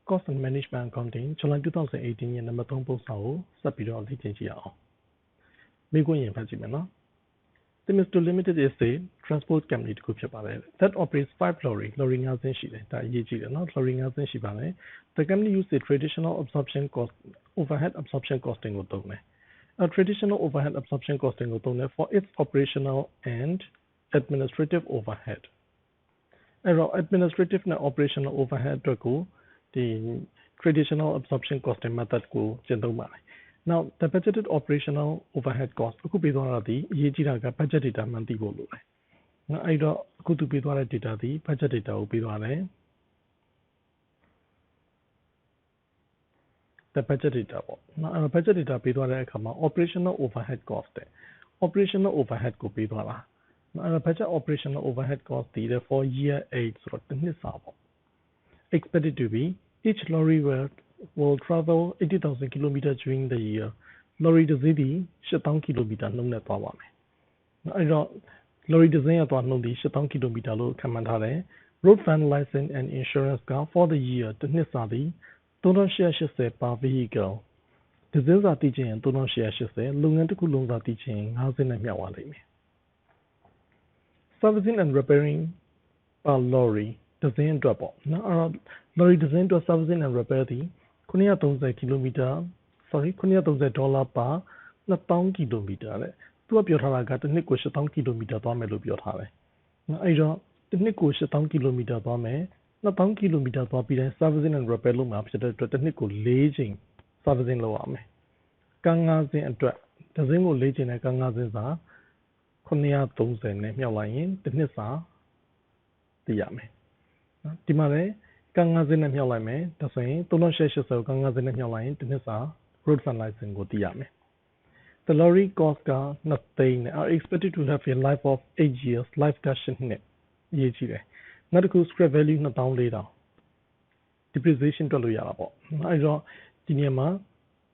Cost and Management Accounting July 2018 ရဲ့နံပါတ်3ပုံစံကိုဆက်ပြီးတော့လေ့ကျင့်ကြည့်အောင်မိခွင့်ရင်ဖတ်ကြည့်မယ်နော် Semester Limited is a transport company တစ်ခုဖြစ်ပါတယ် that operates 5 lorry 5စင်းရှိတယ်ဒါအရေးကြီးတယ်နော် lorry 5စင်းရှိပါတယ် the company uses a traditional absorption cost overhead absorption costing ကိုသုံးတယ် a traditional overhead absorption costing ကိုသုံးတယ် for its operational and administrative overhead အဲ့တော့ administrative နဲ့ operational overhead အတွက်ကိုဒီ traditional absorption costing method ကိုကျင့်သုံးပါတယ် Now the budgeted operational overhead cost အခုပေးသွားတာဒီအရေးကြီးတာက budget data မှန်သိဖို့လိုတယ်နော်အဲ့တော့အခုသူပေးသွားတဲ့ data ဒီ budget data ကိုပေးသွားတယ် the budget data ပေါ့နော်အဲ့တော့ budget data ပေးသွားတဲ့အခါမှာ operational overhead cost တဲ့ operational overhead ကိုပေးသွားတာနော်အဲ့တော့ budget operational overhead cost ဒီ for year 8ဆိုတော့တစ်နှစ်စာပေါ့ expected to be each lorry will travel 80,000 kilometers during the year. Lorry တစ်စီးသည်8,000 kilometer နှုန်းနဲ့သွားပါမယ်။အဲ့တော့ lorry တစ်စီးကသွားနှုန်းသည်8,000 kilometer လို့ခန့်မှန်းထားတယ်။ Road fund license and insurance က for the year တစ်နှစ်စာသည်3,880 per vehicle တစ်စီးစာတည်ခြင်း3,880လုပ်ငန်းတစ်ခုလုံးစာတည်ခြင်း50နဲ့မျှဝါလိမ့်မယ်။ Servicing and repairing per lorry တစ်စီးအတွက်ပေါ့နော်အဲ့တော့ lorry တစ်စီးအတွက် servicing and repair သည်930 kilometer sorry 930 dollar per 2,000 kilometer တဲ့သူကပြောထားတာကတစ်နှစ်ကို 8,000 kilometer သွားမယ်လို့ပြောထားတယ်နော်အဲ့တော့တစ်နှစ်ကို 8,000 kilometer သွားမယ် 2,000 kilometer သွားပြီးတိုင်း servicing and repair လုပ်မှာဖြစ်တဲ့အတွက်တစ်နှစ်ကို4ချိန် servicing လုပ်ရမယ်ကန်း5စင်းအတွက်တစ်စင်းကို4ချိန်နဲ့ကန်း5စင်းစာ930နဲ့မြောက်လိုက်ရင်တစ်နှစ်စာသိရမယ်နော်ဒီမှာလည်းကန်း50နဲ့မြောက်လိုက်မယ်ဒါဆိုရင်3,880ကိုကန်း50နဲ့မြောက်လိုက်ရင်တစ်နှစ်စာ road fund license ကိုသိရမယ် The lorry cost က2သိန်းနဲ့ are expected to have a life of 8 years life က8နှစ်ရေးကြည့်တယ်နောက်တစ်ခု scrap value 24,000 depreciation တွက်လို့ရတာပေါ့အဲ့တော့ဒီနေရာမှာ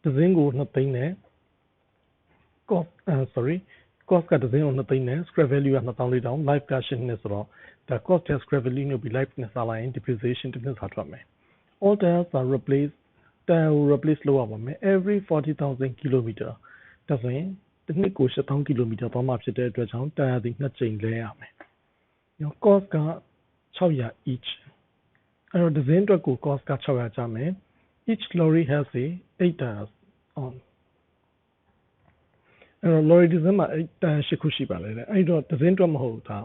တစ်စင်းကို2သိန်းနဲ့ cost ကတစ်စင်းကို2သိန်းနဲ့ scrap value က24,000 life က8နှစ်ဆိုတော့the cost has scrap value နဲ့ပြီး life နဲ့စာလိုက်ရင် depreciation တစ်နှစ်စာထွက်မယ် all tires are replaced tire ကို replace လုပ်ရပါမယ် every 40,000 kilometer ဒါဆိုရင်တစ်နှစ်ကို 8,000 kilometer သွားမှဖြစ်တဲ့အတွက်ကြောင့် tire ဒီ2ကြိမ်လဲရမယ် cost က600 each အဲ့တော့တစ်စင်းအတွက်ကို cost က600ကျမယ် each lorry has a 8 tires on အဲ့တော့ lorry တစ်စင်းမှာ8 tire 8ခုရှိပါလေအဲ့တော့တစ်စင်းအတွက်မဟုတ်တာ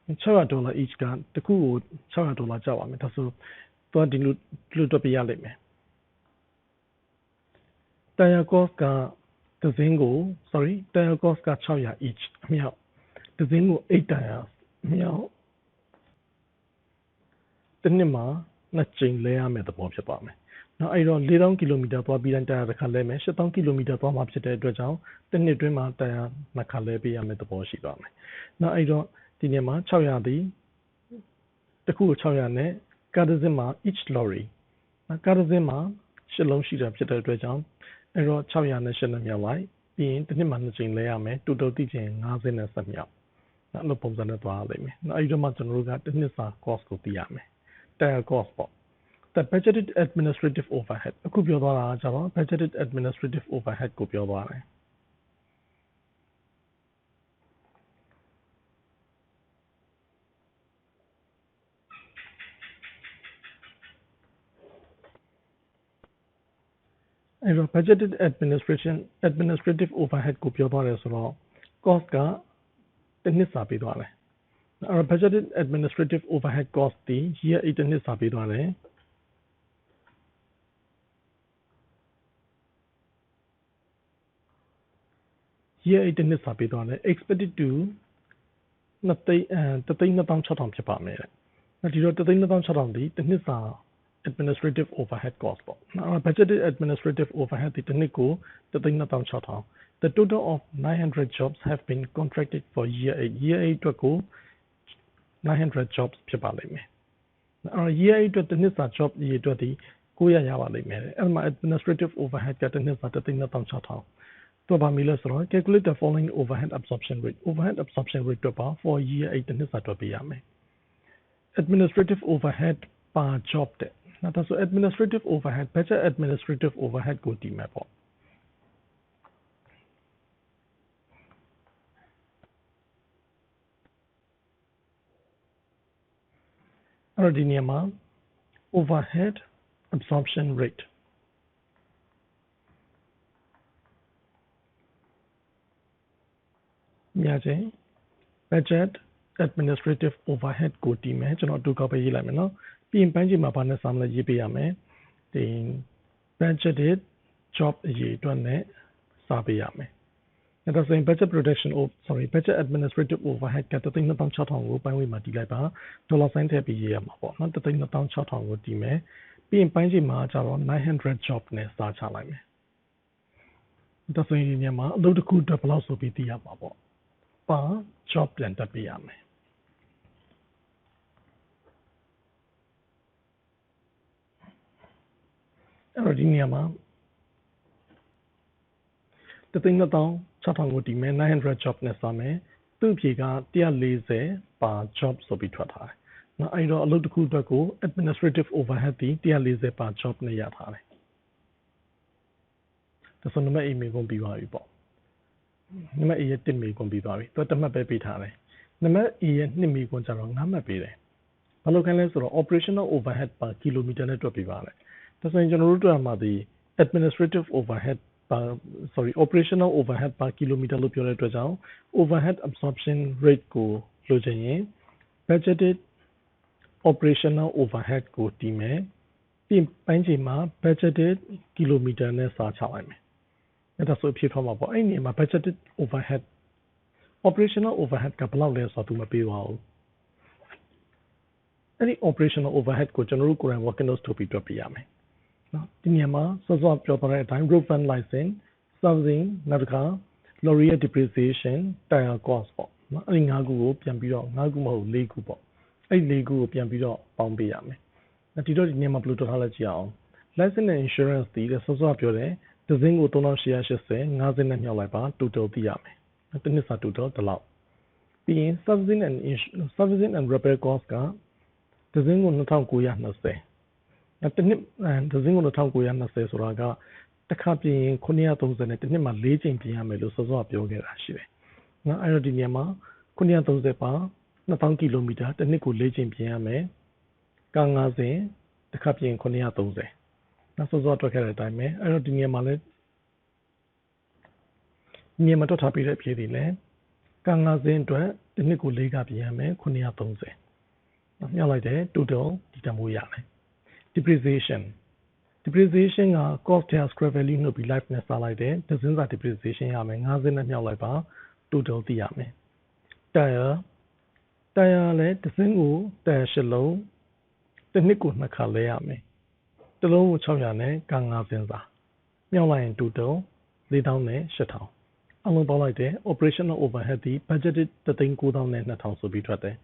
$600 each ကတစ်ခုကို$600ကျပါမယ်ဒါဆိုတော့ဒီလိုတွက်ပြရလိမ့်မယ် tire cost ကတစ်စင်းကို tire cost က600 each အမြောက်တစ်စင်းကို8 tire အမြောက်တစ်နှစ်မှာ2ကြိမ်လဲရမယ်သဘောဖြစ်ပါမယ်နောက်အဲ့တော့ 4,000 kilometer သွားပြီးတိုင်း tire တစ်ခါလဲမယ် 8,000 kilometer သွားမှာဖြစ်တဲ့အတွက်ကြောင့်တစ်နှစ်တွင်းမှာ tire 2ခါလဲပေးရမယ်သဘောရှိပါမယ်နောက်အဲ့တော့ဒီနေရာမှာ600သည်တစ်ခုကို600နဲ့ကားတစ်စင်းမှာ each lorry ကားတစ်စင်းမှာ8လုံးရှိတာဖြစ်တဲ့အတွက်ကြောင့်အဲ့တော့600နဲ့8နဲ့မြောက်လိုက်ပြီးရင်တစ်နှစ်မှာ2ကြိမ်လဲရမယ် total သိချင်50နဲ့ဆက်မြောက်နောက်လိုပုံစံနဲ့သွားရလိမ့်မယ်နောက်အဲ့တော့မှကျွန်တော်တို့ကတစ်နှစ်စာ cost ကိုသိရမယ် tire cost ပေါ့ the budgeted administrative overhead အခုပြောသွားတာကကျတော့ budgeted administrative overhead ကိုပြောသွားတယ်အဲ့တော့ budgeted administrative overhead ကိုပြောသွားတယ်ဆိုတော့ cost ကတစ်နှစ်စာပေးသွားတယ်အဲ့တော့ budgeted administrative overhead cost ဒီ year 8တစ်နှစ်စာပေးသွားတယ် year 8တစ်နှစ်စာပေးသွားတယ် expected to 1,260,000ဖြစ်ပါမယ်ဒီတော့ 1,260,000ဒီတစ်နှစ်စာ administrative overhead cost ပေါ့ budgeted administrative overhead ဒီတစ်နှစ်ကို 1,260,000 the total of 900 jobs have been contracted for year 8 အတွက်ကို 900 jobs ဖြစ်ပါလိမ့်မယ်year 8အတွက်တစ်နှစ်စာ job ရေအတွက်ဒီ900ရပါလိမ့်မယ်အဲ့မှာ administrative overhead ကတစ်နှစ်စာ 1,260,000တော့ဗာမီလဲဆိုတော့ calculate the following overhead absorption rateအတွက်ပါ for year 8တစ်နှစ်စာတွက်ပေးရမယ် administrative overhead per job တဲ့嗱，但係 administrative overhead ဘတ်ဂျက် administrative overhead ကိုတည်မယ်ပေါ့အဲ့တော့ဒီနေရာမှာ overhead absorption rate မြာချင်း budget administrative overhead ကိုတည်မယ်ကျွန်တော်အတူကောက်ပဲရေးလိုက်မယ်နော်ပြီးရင်ပိုင်းခြေမှာဘာနဲ့စာမလဲရေးပေးရမယ်ဒီ budgeted job အရေးအတွက်နဲ့စာပေးရမယ်ဒါဆိုရင် budget production budget administrative overhead က326,000ကိုပိုင်းဝေးမှာတည်လိုက်ပါဒေါ်လာဆိုင်ထည့်ပြီးရေးရမှာပေါ့နော်326,000ကိုတည်မယ်ပြီးရင်ပိုင်းခြေမှာကျတော့900 job နဲ့စာချလိုက်မယ်ဒါဆိုရင်ဒီနေရာမှာအလုပ်တစ်ခုအတွက်ဘယ်လောက်ဆိုပြီးတည်ရမှာပေါ့per job ပြန်တက်ပေးရမယ်အဲ့တော့ဒီနေရာမှာ326,000ကိုတည်မယ်900 job နဲ့စာမယ်သူ့အဖြေက140 per job ဆိုပြီးထွက်ထားတယ်နော်အဲ့တော့အလုပ်တစ်ခုအတွက်ကို administrative overhead ဒီ140 per job နဲ့ရထားတယ်ဒါဆိုနံပါတ် A မေးခွန်းပြီးသွားပြီပေါ့နံပါတ် A ရဲ့1မေးခွန်းပြီးသွားပြီသူကတစ်မှတ်ပဲပေးထားတယ်နံပါတ် A ရဲ့2မေးခွန်းကျတော့9မှတ်ပေးတယ်ဘာလို့ခိုင်းလဲဆိုတော့ operational overhead per kilometer နဲ့တွက်ပေးပါတယ်ဒါဆိုရင်ကျွန်တော်တို့တွေ့မှာဒီ administrative overhead operational overhead per kilometer လို့ပြောတဲ့အတွက်ကြောင့် overhead absorption rate ကိုလိုချင်ရင် budgeted operational overhead ကိုတည်မယ်ပြီးပိုင်းချိန်မှာ budgeted kilometer နဲ့စာချလိုက်မယ်အဲ့ဒါဆိုဖြစ်သွားမှာပေါ့အဲ့ဒီနေရာမှာ budgeted overhead operational overhead ကဘယ်လောက်လဲဆိုတော့သူမပေးပါဘူးအဲ့ဒီ operational overhead ကိုကျွန်တော်တို့ကိုယ်တိုင် working notes ထုတ်ပြီးတွက်ပြရမယ်နော်ဒီနေရာမှာစောစောပြောထားတဲ့အတိုင်း road fund license servicing နောက်တစ်ခါ lorry depreciation tire cost ပေါ့နော်အဲ့ဒီ၅ခုကိုပြန်ပြီးတော့၅ခုမဟုတ်၄ခုပေါ့အဲ့ဒီ၄ခုကိုပြန်ပြီးတော့ပေါင်းပေးရမယ်ဒီတော့ဒီနေရာမှာဘယ်လိုတွက်ထားလဲကြည့်အောင် license and insurance တည်တဲ့စောစောပြောတယ်ဒဇင်းကို3880 50နဲ့မြောက်လိုက်ပါ total သိရမယ်တစ်နှစ်စာ total ဒီလောက်ပြီးရင် servicing and repair cost ကဒဇင်းကို2920တစ်နှစ်ဒဇင်းကို2920ဆိုတာကတစ်ခါပြင်ရင်930နဲ့တစ်နှစ်မှာ4ချိန်ပြင်ရမယ်လို့စောစောပြောခဲ့တာရှိတယ်နော်အဲ့တော့ဒီနေရာမှာ930ပါ2000ကီလိုမီတာတစ်နှစ်ကို4ချိန်ပြင်ရမယ်ကား50တစ်ခါပြင်930နောက်စောစောတွက်ခဲ့တဲ့အတိုင်းပဲအဲ့တော့ဒီနေရာမှာလည်းဒီနေရာမှာတွက်ထားပြီးတဲ့အဖြေတွေလည်းကား50အတွက်တစ်နှစ်ကို4ကပြင်ရမယ်930မြောက်လိုက်တယ် total ဒီတန်ဖိုးရတယ်depreciation က cost and scrap value နှုတ်ပြီး life နဲ့စားလိုက်တယ်ဒဇင်းစာ depreciation ရမယ်50နဲ့မြောက်လိုက်ပါ total သိရမယ် tire လည်းဒဇင်းကို tire 8လုံးတစ်နှစ်ကို2ခါလဲရမယ်တစ်လုံးကို600နဲ့က50စာမြောက်လိုက်ရင် total 4000နဲ့8000အလုံးပေါင်းလိုက်တယ် operational overhead ဒီ budgeted 3,900နဲ့2000ဆိုပြီးထွက်တယ်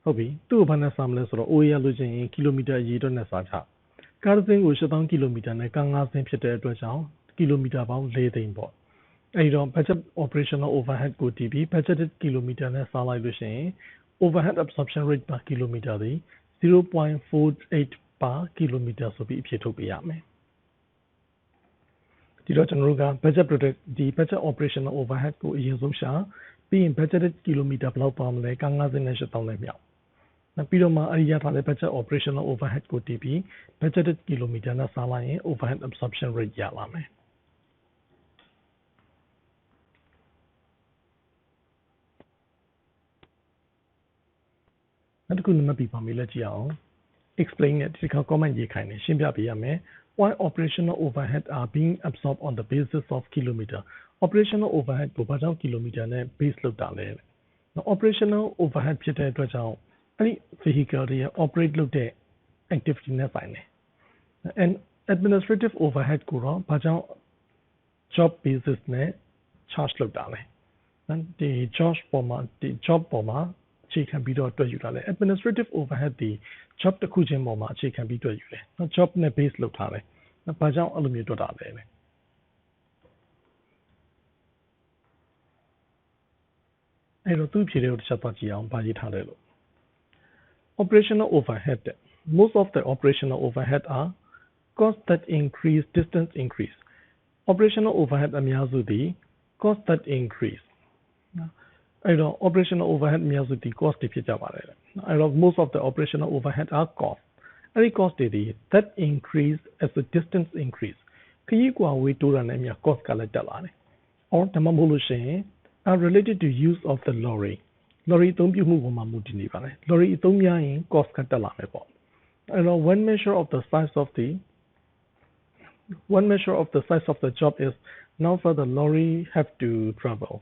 ဟုတ်ပြီသူ့ကိုဘာနဲ့စာမလဲဆိုတော့ OER လို့ချင်းရင်ကီလိုမီတာအရေအတွက်နဲ့စာချကားတစ်စင်းကို8000ကီလိုမီတာနဲ့ကား50ဖြစ်တဲ့အတွက်ကြောင့်ကီလိုမီတာပေါင်း4သိန်းပေါ့အဲဒီတော့ budget operational overhead ကိုတည်ပြီး budgeted ကီလိုမီတာနဲ့စာလိုက်လို့ရှိရင် overhead absorption rate per kilometer သည် 0.48 per kilometer ဆိုပြီးအဖြေထုတ်ပေးရမယ်ဒီတော့ကျွန်တော်တို့က budget operational overhead ကိုအရင်ဆုံးရှာပြီးရင် budgeted kilometer ဘယ်လောက်ပါမလဲကား50နဲ့8000နဲ့မြောက်ပြီးတော့မှအရထားတဲ့ budget operational overhead ကိုတည်ပြီး budgeted kilometer နဲ့စာလိုက်ရင် overhead absorption rate ရလာမယ်နောက်တစ်ခုနံပါတ် B ပါမေးလက်ကြည့်အောင် explain နဲ့ဒီခါ comment ရေးခိုင်းတယ်ရှင်းပြပေးရမယ် why operational overhead are being absorbed on the basis of kilometer operational overhead ကိုဘာကြောင့် kilometer နဲ့ base လုပ်တာလဲoperational overhead ဖြစ်တဲ့အတွက်ကြောင့်အဲ့ဒီ vehicle တွေ operate လုပ်တဲ့ activity နဲ့ဆိုင်တယ် and administrative overhead ကိုတော့ဘာကြောင့် job basis နဲ့ charge လုပ်တာလဲဒီ job ပေါ်မှာအခြေခံပြီးတော့တွက်ယူတာလဲ administrative overhead ဒီ job တစ်ခုချင်းပေါ်မှာအခြေခံပြီးတွက်ယူတယ် job နဲ့ base လုပ်ထားတယ်ဘာကြောင့်အဲ့လိုမျိုးတွက်တာလဲအဲ့တော့သူ့ဖြေတွေကိုတစ်ချက်သွားကြည့်အောင်ဗာရေးထားတယ်လို့ operational overhead most of the operational overhead are costs that increase, distance increase. Operational overhead အများစုသည် cost that increase အဲ့တော့ operational overhead အများစုသည် cost တွေဖြစ်ကြပါတယ်အဲ့တော့ most of the operational overhead are cost အဲ့ဒီ cost တွေသည် that increase as the distance increase ခရီးကွာဝေးတိုးတာနဲ့အမျှ cost ကလည်းတက်လာတယ် or ဒါမှမဟုတ်လို့ရှိရင် are related to use of the lorry အသုံးပြုမှုပေါ်မှာမူတည်နေပါတယ် lorry အသုံးများရင် cost ကတက်လာမယ်ပေါ့အဲ့တော့ one measure of the size of the job is now for the lorry have to travel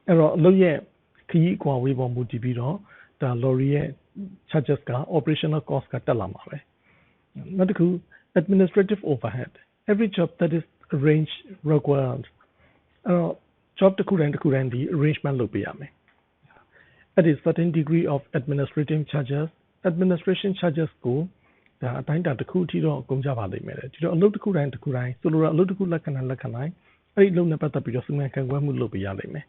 အဲ့တော့အလုပ်ရဲ့ခရီးကွာဝေးပေါ်မူတည်ပြီးတော့ဒါ lorry ရဲ့ charges က operational cost ကတက်လာမှာပဲနောက်တစ်ခု administrative overhead every job that is arranged required အဲ့တော့ job တစ်ခုတိုင်းဒီ arrangement လုပ်ပေးရမယ် at a certain degree of administrative administration charges ကိုဒါအတိုင်းအတာတစ်ခုအထိတော့ကုန်ကြပါလိမ့်မယ်ဒီတော့အလုပ်တစ်ခုတိုင်းဆိုလိုတာအလုပ်တစ်ခုလက်ခံတိုင်းအဲ့ဒီအလုပ်နဲ့ပတ်သက်ပြီးတော့စီမံခန့်ခွဲမှုလုပ်ပေးရလိမ့်မယ်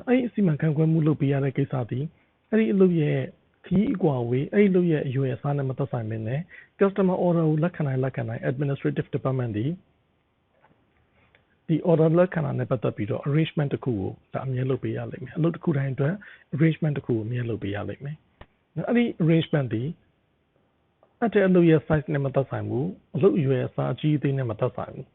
အဲ့ဒီစီမံခန့်ခွဲမှုလုပ်ပေးရတဲ့ကိစ္စသည်အဲ့ဒီအလုပ်ရဲ့ခရီးအကွာဝေးအဲ့ဒီအလုပ်ရဲ့အရွယ်အစားနဲ့မသက်ဆိုင်ဘဲနဲ့ customer order ကိုလက်ခံတိုင်း administrative department သည်ဒီ order လက်ခံတာနဲ့ပတ်သက်ပြီးတော့ arrangement တစ်ခုကိုဒါအမြဲလုပ်ပေးရလိမ့်မယ်အလုပ်တစ်ခုတိုင်းအတွက် arrangement တစ်ခုကိုအမြဲလုပ်ပေးရလိမ့်မယ်အဲ့ဒီ arrangement သည်အဲ့တဲ့အလုပ်ရဲ့ size နဲ့မသက်ဆိုင်ဘူးအလုပ်အရွယ်အစားအကြီးအသေးနဲ့မသက်ဆိုင်ဘူး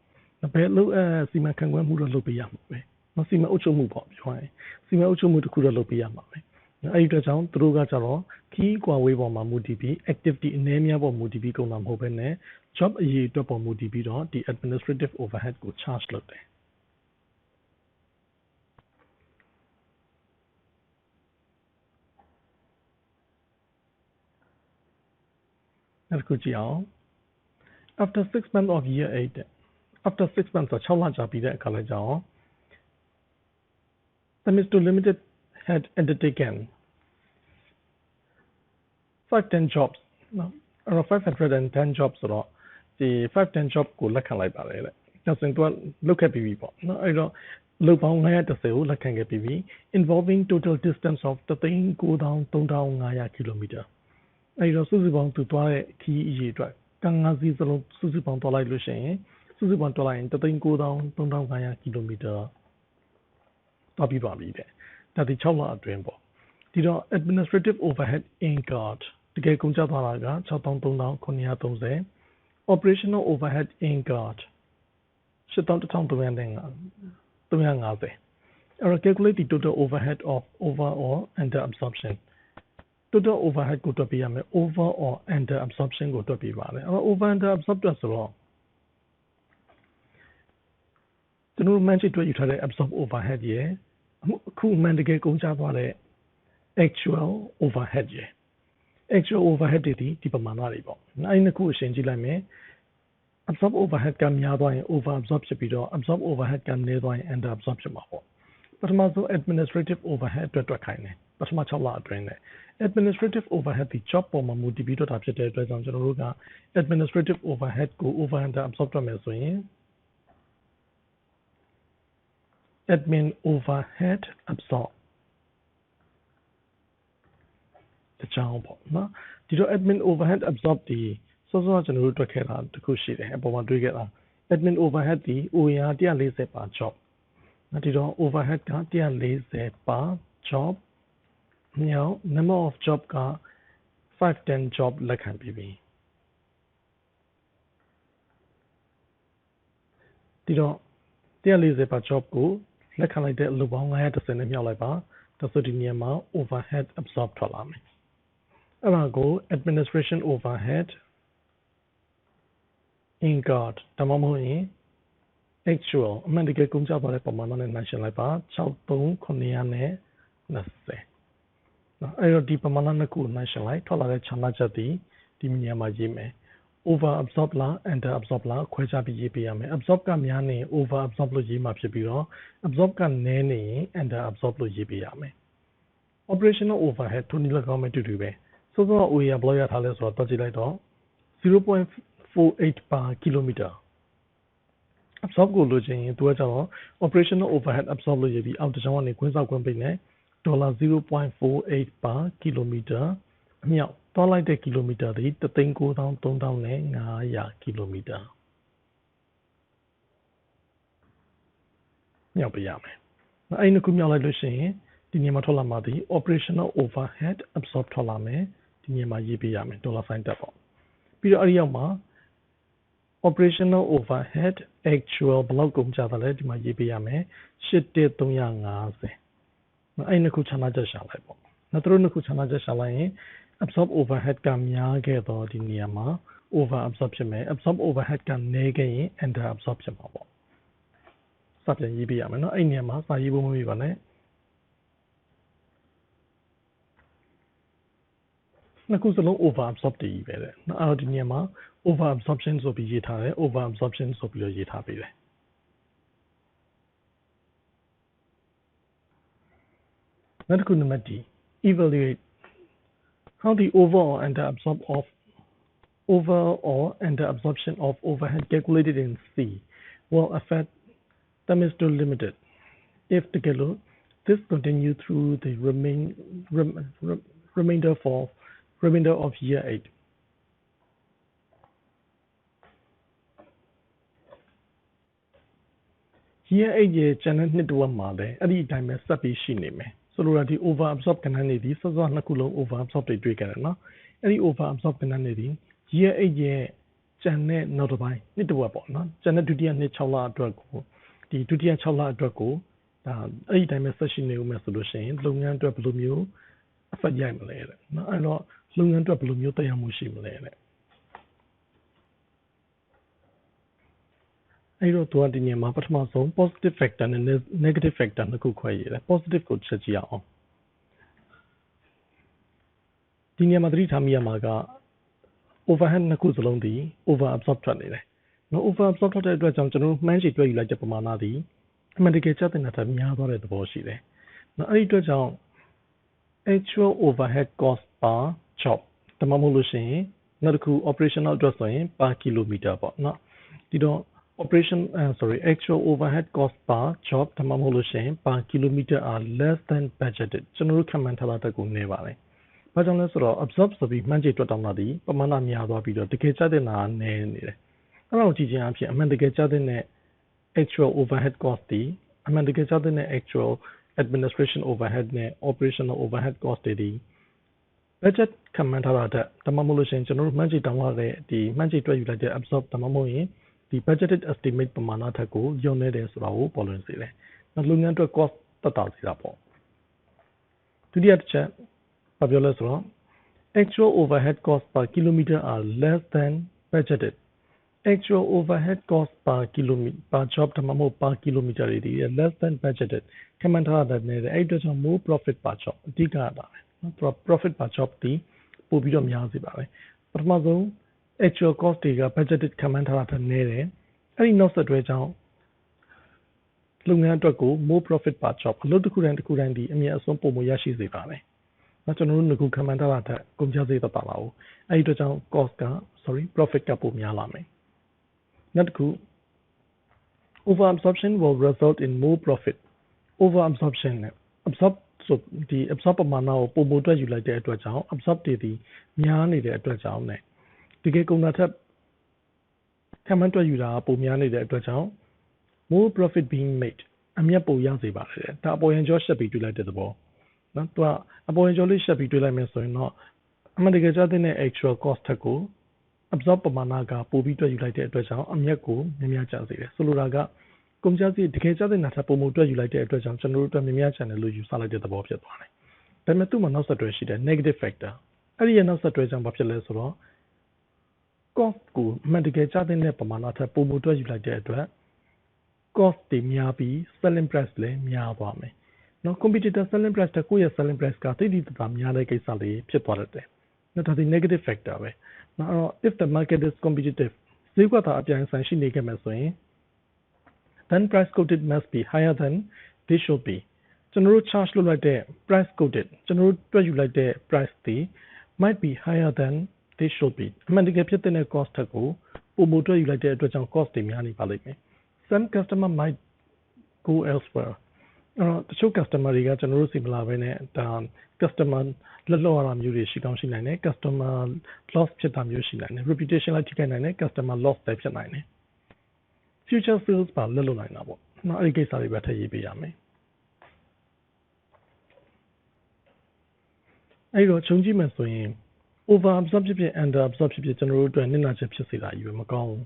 ဘယ်အလုပ်စီမံခန့်ခွဲမှုတော့လုပ်ပေးရမှာပဲမစီမံအုပ်ချုပ်မှုပေါ့ပြောရင်စီမံအုပ်ချုပ်မှုတစ်ခုတော့လုပ်ပေးရမှာပဲအဲ့ဒီအတွက်ကြောင့်သူတို့ကကြတော့ခီးကွာဝေးပေါ်မှာမူတည်ပြီး activity အနည်းများပေါ်မူတည်ပြီးကုန်တာမဟုတ်ဘဲနဲ့ job အရေးအတွက်ပေါ်မူတည်ပြီးတော့ဒီ administrative overhead ကို charge လုပ်တယ်နောက်တစ်ခုကြည့်အောင် after 6 months of year 8 after 6 months ဆို6လကြာပြီးတဲ့အခါလဲကြာအောင် the Mr. Limited had undertaken 510 jobs နော်အဲ့တော့510 jobs ဆိုတော့ဒီ 510 job ကိုလက်ခံလိုက်ပါတယ်တဲ့ဒါဆိုရင်သူကလုပ်ခဲ့ပြီးပြီပေါ့နော်အဲ့တော့လုပ်ပေါင်း930ကိုလက်ခံခဲ့ပြီးပြီ involving total distance of 193,500 km အဲ့တော့စုစုပေါင်းသူသွားတဲ့ခီးအရေးအတွက်ကံ၅စီးစလုံးစုစုပေါင်းသွားလိုက်လို့ရှိရင်စုစုပေါင်းသွားလိုက်ရင် 193,500 km သွားပြီးပါပြီတဲ့ဒါဒီ6လအတွင်းပေါ့ဒီတော့ administrative overhead incurred တကယ်ကုန်ကျသွားတာက 63,930 operational overhead incurred 81,350 အဲ့တော့ calculate the total overhead of over or under absorption total overhead ကိုတွက်ပေးရမယ် over or under absorption ကိုတွက်ပေးပါတယ်အဲ့တော့ over under absorption ဆိုတော့ကျွန်တော်မှန်းချိတွက်ယူထားတဲ့ absorb overhead ရဲ့အခုမှန်တကယ်ကုန်ကျသွားတဲ့ actual overhead ရဲ့ actual overhead တွေဒီပမာဏတွေပေါ့အဲ့ဒီနှစ်ခုအရှင်ကြည့်လိုက်မယ် absorb overhead ကများသွားရင် over absorb ဖြစ်ပြီးတော့ absorb overhead ကနည်းသွားရင် under absorb ဖြစ်မှာပေါ့ပထမဆုံး administrative overhead တွက်ခိုင်းတယ်ပထမ6လအတွင်းနဲ့ administrative overhead ဒီ job ပေါ်မှာမူတည်ပြီးတော့တာဖြစ်တဲ့အတွက်ကြောင့်ကျွန်တော်တို့က administrative overhead ကို over under absorb တွက်မယ်ဆိုရင် admin overhead absorb တကြောင်ပေါ့နော်ဒီတော့ admin overhead absorb ဒီစောစောကျွန်တော်တို့တွက်ခဲ့တာတခုရှိတယ်အပေါ်မှာတွေးခဲ့တာ admin overhead ဒီ OER 140 per job ဒီတော့ overhead က140 per job မြောက် number of job က510 job လက်ခံပြီးပြီဒီတော့140 per job ကိုလက်ခံလိုက်တဲ့အလုပ်ပေါင်း930နဲ့မြောက်လိုက်ပါဒါဆိုဒီနေရာမှာ overhead absorb ထွက်လာမယ်အဲ့ဒါကို administration overhead incurred ဒါမှမဟုတ်ရင် actual အမှန်တကယ်ကုန်ကျသွားတဲ့ပမာဏနဲ့နှိုင်းယှဉ်လိုက်ပါ63,920နော်အဲ့တော့ဒီပမာဏနှစ်ခုကိုနှိုင်းယှဉ်လိုက်ထွက်လာတဲ့ခြားနားချက်ဒီနေရာမှာရေးမယ် over absorb လား under absorb လားခွဲခြားပြီးရေးပေးရမယ် absorb ကများနေရင် over absorb လို့ရေးမှာဖြစ်ပြီးတော့ absorb ကနည်းနေရင် under absorb လို့ရေးပေးရမယ် operational overhead ထိုနည်း၎င်းပဲတူတူပဲစောစော OER ဘယ်လောက်ရထားလဲဆိုတော့တွက်ကြည့်လိုက်တော့ 0.48 per kilometer absorb ကိုလိုချင်ရင်သူကကျတော့ operational overhead absorb လို့ရေးပြီးအောက်တစ်ချောင်းကနေခွင်းဆောက်ခွင့်ပေးနေ$0.48 per kilometer မြောက်သွားလိုက်တဲ့ကီလိုမီတာသည်1,93,500 ကီလိုမီတာမြောက်ပေးရမယ်။အဲ့ဒီနှစ်ခုမြောက်လိုက်လို့ရှိရင်ဒီနေရာမှာထွက်လာမှာဒီ operational overhead absorb ထွက်လာမယ်ဒီနေရာမှာရေးပေးရမယ်$sign တက်ပေါ့ပြီးတော့အဲ့ဒီရောက်မှာ operational overhead actual ဘယ်လောက်ကုန်ကြသလဲဒီမှာရေးပေးရမယ်8,350အဲ့ဒီနှစ်ခုခြားနာချက်ရှာလိုက်ပေါ့နောက်သူတို့နှစ်ခုခြားနာချက်ရှာလိုက်ရင် absorb overhead ကများခဲ့တော့ဒီနေရာမှာ over absorb ဖြစ်မယ် absorb overhead ကနည်းခဲ့ရင် under absorb ဖြစ်မှာပေါ့စပြန်ရေးပေးရမယ်နော်အဲ့ဒီနေရာမှာစာရေးဖို့မမေ့ပါနဲ့နှစ်ခုစလုံး over absorb တည်ပဲတဲ့အဲ့တော့ဒီနေရာမှာ over absorption ဆိုပြီးရေးထားတယ် over absorption ဆိုပြီးတော့ရေးထားပေးတယ်နောက်တစ်ခုနံပါတ် D evaluate how the over or under absorption of overhead calculated in C will affect them is still limited if the this continue through the remainder of year 8 year 8ရဲ့ကျန်တဲ့နှစ်တစ်ဝက်မှာလည်းအဲ့ဒီအတိုင်းပဲဆက်ပြီးရှိနေမယ်ဆိုလိုတာဒီ over absorb ကဏ္ဍနေသည်စောစောနှစ်ခုလုံး over absorb တွေတွေ့ကြတယ်နော်အဲ့ဒီ over absorb ကဏ္ဍနေသည် year 8ရဲ့ကျန်တဲ့နောက်တစ်ပိုင်းနှစ်တစ်ဝက်ပေါ့နော်ကျန်တဲ့ဒုတိယနှစ်6လအတွက်ကိုဒီဒုတိယ6လအတွက်ကိုဒါအဲ့ဒီအတိုင်းပဲဆက်ရှိနေဦးမယ်ဆိုလို့ရှိရင်လုပ်ငန်းအတွက်ဘယ်လိုမျိုး effect ရိုက်မလဲတဲ့နော်အဲ့တော့လုပ်ငန်းအတွက်ဘယ်လိုမျိုးသက်ရောက်မှုရှိမလဲတဲ့အဲ့တော့သူကဒီနေရာမှာပထမဆုံး positive factor နဲ့ negative factor နှစ်ခုခွဲရေးတယ် positive ကိုချက်ကြည့်အောင်ဒီနေရာမှာသတိထားမိရမှာက overhead နှစ်ခုစလုံးဒီ over absorb ထွက်နေတယ်နော် over absorb ထွက်တဲ့အတွက်ကြောင့်ကျွန်တော်တို့မှန်းခြေတွက်ယူလိုက်တဲ့ပမာဏသည်အမှန်တကယ်ကျတဲ့နေတာများသွားတဲ့သဘောရှိတယ်နော်အဲ့ဒီအတွက်ကြောင့် actual overhead cost per job ဒါမှမဟုတ်လို့ရှိရင်နောက်တစ်ခု operational အတွက်ဆိုရင် per kilometer ပေါ့နော်ဒီတော့actual overhead cost per job ဒါမှမဟုတ်လို့ရှိရင် per kilometer are less than budgeted ကျွန်တော်တို့ခန့်မှန်းထားတာတက်ကိုနည်းပါတယ်။ဘာကြောင့်လဲဆိုတော့ absorb ဆိုပြီးမှန်းခြေတွက်တောင်းတာဒီပမာဏများသွားပြီးတော့တကယ်ကျတဲ့နာနည်းနေတယ်။အဲ့တော့ကြည့်ခြင်းအဖြစ်အမှန်တကယ်ကျတဲ့ actual overhead cost ဒီအမှန်တကယ်ကျတဲ့ actual administration overhead နဲ့ operational overhead cost တွေဒီ budget ခန့်မှန်းထားတာတက်ဒါမှမဟုတ်လို့ရှိရင်ကျွန်တော်တို့မှန်းခြေတောင်းရတဲ့ဒီမှန်းခြေတွက်ယူလိုက်တဲ့ absorb ဒါမှမဟုတ်ရင်ဒီ budgeted estimate ပမာဏထက်ကိုလျော့နေတယ်ဆိုတာကိုပေါ်လွင်စေတယ်။နောက်လုပ်ငန်းအတွက် cost သက်သာစေတာပေါ့။ဒုတိယတစ်ချက်ဘာပြောလဲဆိုတော့ actual overhead cost per kilometer are less than budgeted. Actual overhead cost per kilometer per job ဒါမှမဟုတ် per kilometer တွေဒီ less than budgeted ခန့်မှန်းထားတဲ့နဲ့အဲ့အတွက်ကြောင့် more profit per job အဓိကပါပဲနော် profit per job ဒီပို့ပြီးတော့များစေပါပဲ။ပထမဆုံး actual cost တွေက budgeted ခန့်မှန်းထားတာထက်နည်းတယ်အဲ့ဒီနောက်ဆက်တွဲကြောင့်လုပ်ငန်းအတွက်ကို more profit per job အလုပ်တစ်ခုတိုင်းဒီအမြတ်အစွန်းပုံမရရှိစေပါမယ်။နောက်ကျွန်တော်တို့ငခုခန့်မှန်းထားတာထက်ကုန်ကျစရိတ်သက်သာပါဘူး။အဲ့ဒီအတွက်ကြောင့် profit ကပိုများလာမယ်။နောက်တစ်ခု over absorption will result in more profit over absorption နဲ့ absorb ဆိုဒီ absorb ပမာဏကိုပုံပုံတွက်ယူလိုက်တဲ့အတွက်ကြောင့် absorb တွေဒီများနေတဲ့အတွက်ကြောင့်နဲ့တကယ်ကုန်တာထက်ခန့်မှန်းတွက်ယူတာပုံများနေတဲ့အတွက်ကြောင့် more profit being made အမြတ်ပိုရစေပါတယ်ဒါအပေါ်ရင်ကျော်ရှက်ပြီးတွေ့လိုက်တဲ့သဘောနော်သူကအပေါ်ရင်ကျော်လေးရှက်ပြီးတွေ့လိုက်မယ်ဆိုရင်တော့အမှန်တကယ်ကျတဲ့ actual cost ထက်ကို absorb ပမာဏကပိုပြီးတွက်ယူလိုက်တဲ့အတွက်ကြောင့်အမြတ်ကိုများများကျစေတယ်ဆိုလိုတာကကုန်ကျစရိတ်တကယ်ကျတဲ့နာထက်ပုံပုံတွက်ယူလိုက်တဲ့အတွက်ကြောင့်ကျွန်တော်တို့အတွက်များများကျန်တယ်လို့ယူဆလိုက်တဲ့သဘောဖြစ်သွားတယ်ဒါပေမဲ့သူ့မှာနောက်ဆက်တွဲရှိတယ် negative factor အဲ့ဒီရဲ့နောက်ဆက်တွဲကြောင့်ဘာဖြစ်လဲဆိုတော့ cost ကိုအမှန်တကယ်ကျတဲ့ပမာဏထက်ပုံပုံတွက်ယူလိုက်တဲ့အတွက် cost တွေများပြီး selling price လည်းများသွားမယ်နော် competitor selling price တက်ကိုယ့်ရဲ့ selling price ကတိတိကျကျများတဲ့ကိစ္စလေးဖြစ်သွားတယ်နော်ဒါဒီ negative factor ပဲနော်အဲ့တော့ if the market is competitive ဈေးကွက်သာအပြိုင်ဆိုင်ရှိနေခဲ့မယ်ဆိုရင် then price quoted must be higher than they should be ကျွန်တော်တို့ charge လုပ်လိုက်တဲ့ price quoted ကျွန်တော်တို့တွက်ယူလိုက်တဲ့ price တွေ might be higher than they should be အမှန်တကယ်ဖြစ်တဲ့ cost ထက်ကိုပုံတွက်ယူလိုက်တဲ့အတွက်ကြောင့် cost တွေများနေပါလိမ့်မယ်some customer might go elsewhere တချို့ customer တွေကကျွန်တော်တို့စီမလာဘဲနဲ့ဒါ customer လက်လွတ်ရတာမျိုးတွေရှိကောင်းရှိနိုင်တယ် customer loss ဖြစ်တာမျိုးရှိနိုင်တယ် reputation လည်းထိခိုက်နိုင်တယ် customer loss လည်းဖြစ်နိုင်တယ် future sales ပါလက်လွတ်နိုင်တာပေါ့နော်အဲ့ဒီကိစ္စတွေပဲထည့်ရေးပေးရမယ်အဲ့တော့ခြုံကြည့်မယ်ဆိုရင် over absorb ဖြစ်ဖြစ် under absorb ဖြစ်ဖြစ်ကျွန်တော်တို့အတွက်နစ်နာချက်ဖြစ်စေတာကြီးပဲမကောင်းဘူး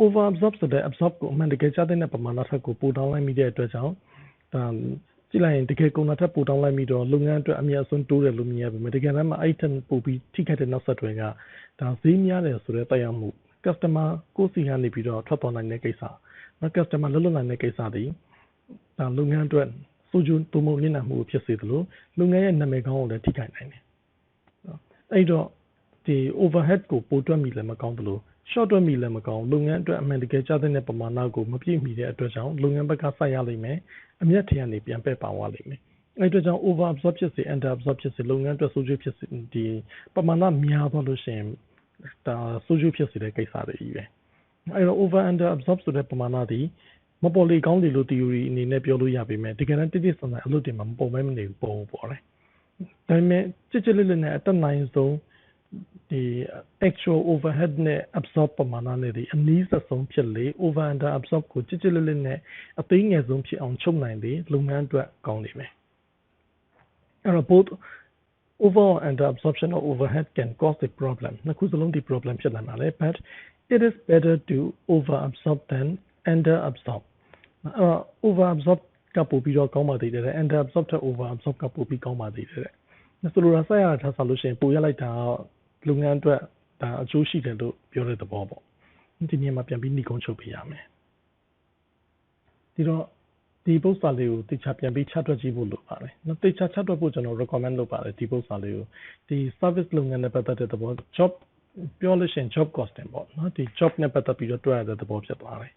over absorb ဆိုတဲ့ absorb ကိုအမှန်တကယ်ကြားတဲ့ပမာဏထက်ကိုပိုတောင်းလိုက်မိတဲ့အတွက်ကြောင့်ဒါကြည့်လိုက်ရင်တကယ်ကုန်တာထက်ပိုတောင်းလိုက်မိတော့လုပ်ငန်းအတွက်အများဆုံးတိုးတယ်လို့မြင်ရပေမဲ့တကယ်တမ်းမှာအဲ့ထက်ပိုပြီးထိခိုက်တဲ့နောက်ဆက်တွဲကဒါဈေးများတယ်ဆိုတဲ့တိုက်ရောက်မှု customer ကိုယ်စီကနေပြီးတော့ထွက်ပေါ်နိုင်တဲ့ကိစ္စနော် customer လွတ်လွတ်နိုင်တဲ့ကိစ္စတွေဒါလုပ်ငန်းအတွက်စိုးကျိုးတိုးမို့နစ်နာမှုဖြစ်စေသလိုလုပ်ငန်းရဲ့နာမည်ကောင်းကိုလည်းထိခိုက်နိုင်တယ်အဲ့တော့ဒီ overhead ကိုပိုတွက်မိလည်းမကောင်းသလို short တွက်မိလည်းမကောင်းလုပ်ငန်းအတွက်အမှန်တကယ်ကြားတဲ့ပမာဏကိုမပြည့်မီတဲ့အတွက်ကြောင့်လုပ်ငန်းဘက်ကဆိုက်ရလိမ့်မယ်အမျက်ထင်ကနေပြန်ပဲ့ပါသွားလိမ့်မယ်အဲ့အတွက်ကြောင့် over absorb ဖြစ်စေ under absorb ဖြစ်စေလုပ်ငန်းအတွက်စိုးကျိုးဖြစ်စေဒီပမာဏများသွားလို့ရှိရင်ဒါစိုးကျိုးဖြစ်စေတဲ့ကိစ္စတွေကြီးပဲအဲ့တော့ over under absorb ဆိုတဲ့ပမာဏဒီမပေါ်လေကောင်းလေလို့ theory အနေနဲ့ပြောလို့ရပေမဲ့တကယ်တမ်းတိတိကျကျအလုပ်တွေမှာမပေါ်မဲမနေဘူးပေါ်တယ်ဒါပေမဲ့ကြစ်လေးနဲ့အတက်နိုင်ဆုံးဒီ actual overhead နဲ့ absorb ပမာဏနဲ့ဒီအနည်းဆုံးဖြစ်လေ over under absorb ကိုကြစ်လေးနဲ့အသိငယ်ဆုံးဖြစ်အောင်ချုပ်နိုင်လေလုပ်ငန်းအတွက်ကောင်းနေမယ်အဲ့တော့ both overall under absorption of overhead can cause a problem နှစ်ခုစလုံးဒီ problem ဖြစ်နိုင်ပါလေ but it is better to over absorb than under absorb over absorb ကပိုပြီးတော့ကောင်းပါသေးတယ် under absorb ထက် over absorb ကပိုပြီးကောင်းပါသေးတယ်ဆိုလိုတာဆက်ရတာထားဆိုလို့ရှိရင်ပိုရလိုက်တာလုပ်ငန်းအတွက်ဒါအကျိုးရှိတယ်လို့ပြောတဲ့သဘောပေါ့ဒီနေ့မှာပြန်ပြီးနှီးကုန်းချုပ်ပေးရမယ်ဒီတော့ဒီပုစတာလေးကိုတိကျပြန်ပြီးချတွက်ကြည့်ဖို့လိုပါတယ်နော်တိကျချတွက်ဖို့ကျွန်တော် recommend လုပ်ပါတယ်ဒီပုစတာလေးကိုဒီ service လုပ်ငန်းနဲ့ပတ်သက်တဲ့သဘော job ပြောလို့ရှိရင် job costing ပေါ့နော်ဒီ job နဲ့ပတ်သက်ပြီးတော့တွက်ရတဲ့သဘောဖြစ်သွားတယ်